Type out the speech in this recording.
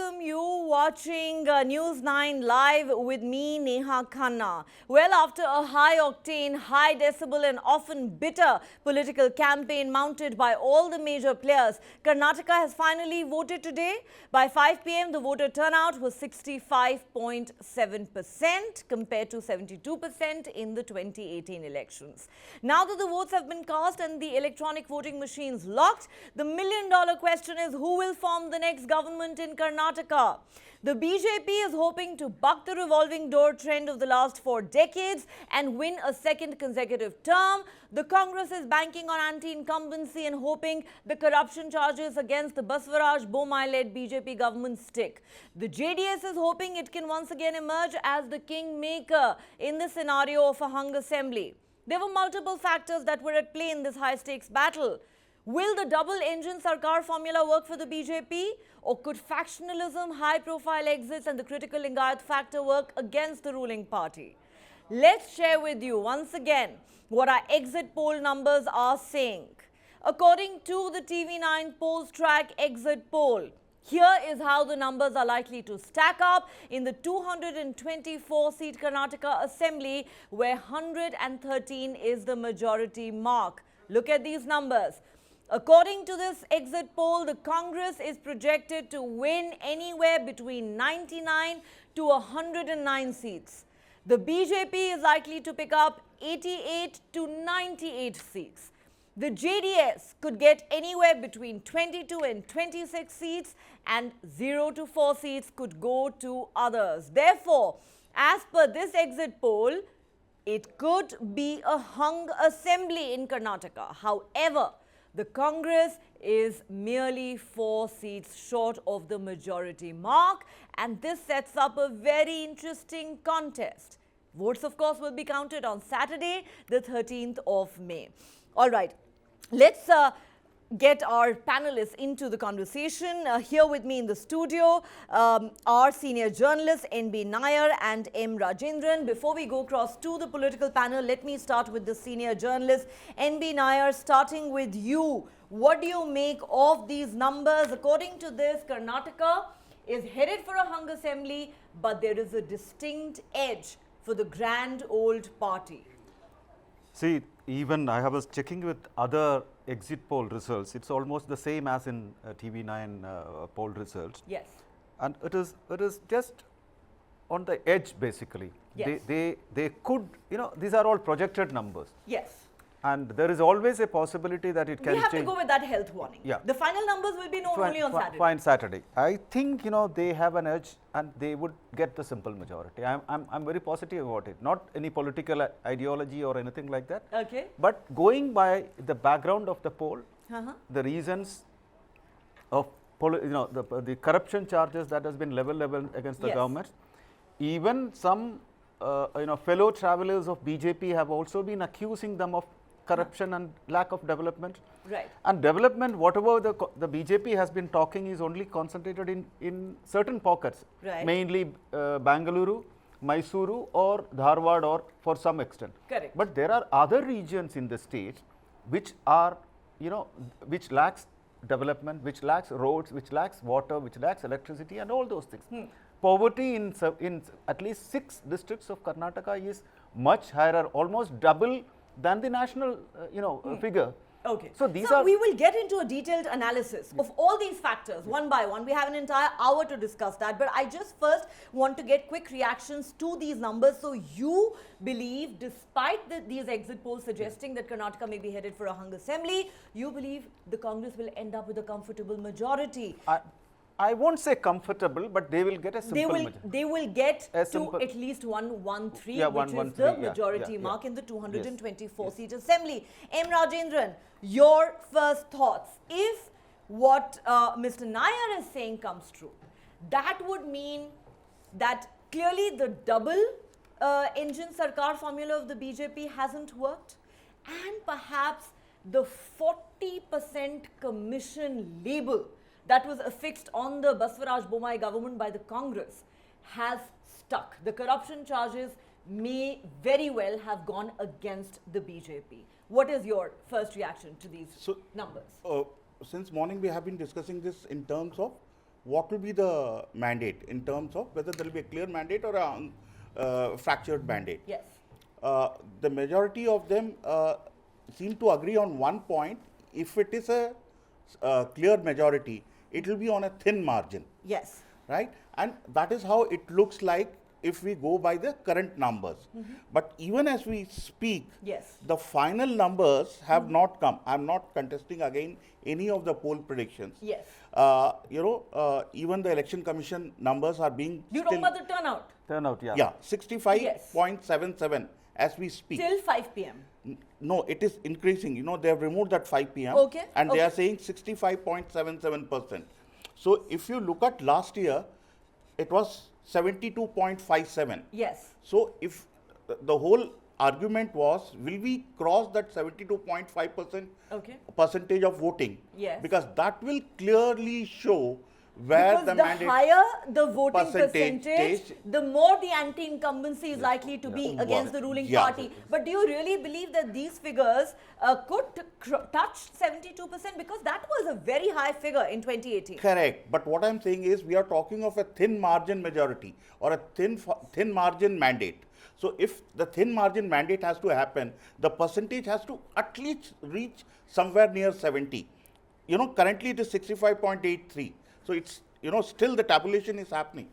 welcome you watching News9 live with me, Neha Khanna. Well, after a high-octane, high-decibel and often bitter political campaign mounted by all the major players, Karnataka has finally voted today. By 5 p.m., the voter turnout was 65.7% compared to 72% in the 2018 elections. Now that the votes have been cast and the electronic voting machines locked, the million-dollar question is who will form the next government in Karnataka. The BJP is hoping to buck the revolving door trend of the last 4 decades and win a second consecutive term. The Congress is banking on anti-incumbency and hoping the corruption charges against the Baswaraj Bommai-led BJP government stick. The JDS is hoping it can once again emerge as the kingmaker in the scenario of a hung assembly. There were multiple factors that were at play in this high-stakes battle. Will the double-engine Sarkar formula work for the BJP? Or could factionalism, high-profile exits and the critical Lingayat factor work against the ruling party? Let's share with you once again what our exit poll numbers are saying. According to the TV9 Polls Track exit poll, here is how the numbers are likely to stack up in the 224-seat Karnataka Assembly, where 113 is the majority mark. Look at these numbers. According to this exit poll, the Congress is projected to win anywhere between 99 to 109 seats. The BJP is likely to pick up 88 to 98 seats. The JDS could get anywhere between 22 and 26 seats, and 0 to 4 seats could go to others. Therefore, as per this exit poll, it could be a hung assembly in Karnataka. However, the Congress is merely 4 seats short of the majority mark, and this sets up a very interesting contest. Votes, of course, will be counted on Saturday, the 13th of May. All right, let's get our panelists into the conversation. Here with me in the studio are senior journalists N.B. Nair and M. Rajendran. Before we go across to the political panel, let me start with the senior journalist N.B. Nair, starting with you. What do you make of these numbers? According to this, Karnataka is headed for a hung assembly, but there is a distinct edge for the grand old party. See, even I was checking with other exit poll results. It's almost the same as in TV9 poll results. Yes. And it is just on the edge basically. Yes. They could, these are all projected numbers. Yes. And there is always a possibility that it can change. We have to go with that health warning. Yeah. The final numbers will be known only on Saturday. Fine, Saturday. I think, they have an edge and they would get the simple majority. I'm very positive about it. Not any political ideology or anything like that. Okay. But going by the background of the poll, the reasons of, the corruption charges that has been leveled against the government, even some, fellow travelers of BJP have also been accusing them of corruption and lack of development. Right. And development, whatever the BJP has been talking, is only concentrated in certain pockets, mainly Bangalore, Mysuru or Dharwad, or for some extent. Correct. But there are other regions in the state which are, which lacks development, which lacks roads, which lacks water, which lacks electricity and all those things. Poverty in at least 6 districts of Karnataka is much higher, almost double than the national, figure. Okay. So we will get into a detailed analysis of all these factors one by one. We have an entire hour to discuss that. But I just first want to get quick reactions to these numbers. So you believe, despite these exit polls suggesting that Karnataka may be headed for a hung assembly, you believe the Congress will end up with a comfortable majority. I won't say comfortable, but they will get a simple majority. They will get to at least 113, which is the majority mark in the 224-seat assembly. M. Rajendran, your first thoughts. If what Mr. Nair is saying comes true, that would mean that clearly the double engine Sarkar formula of the BJP hasn't worked, and perhaps the 40% commission label that was affixed on the Baswaraj Bommai government by the Congress has stuck. The corruption charges may very well have gone against the BJP. What is your first reaction to these numbers? Since morning we have been discussing this in terms of what will be the mandate in terms of whether there will be a clear mandate or a fractured mandate. Yes. The majority of them seem to agree on one point. If it is a clear majority, it will be on a thin margin. Yes. Right? And that is how it looks like if we go by the current numbers. But even as we speak, Yes. the final numbers have not come. I'm not contesting again any of the poll predictions. Yes. Even the election commission numbers are being You're talking about the turnout Turnout, yeah. yeah, 65.77 as we speak. till 5 p.m. No, it is increasing. They have removed that 5 p.m. Okay, And they okay. are saying 65.77%. So if you look at last year, it was 72.57. Yes. So if the whole argument was, will we cross that 72.5% Okay. percentage of voting? Yes. Because that will clearly show where Because the the mandate higher the voting percentage, percentage, the more the anti-incumbency is likely to be Yeah. against the ruling Yeah. party. But do you really believe that these figures could touch 72%? Because that was a very high figure in 2018. Correct. But what I'm saying is we are talking of a thin margin majority or a thin margin mandate. So if the thin margin mandate has to happen, the percentage has to at least reach somewhere near 70. Currently it is 65.83. So it's, still the tabulation is happening.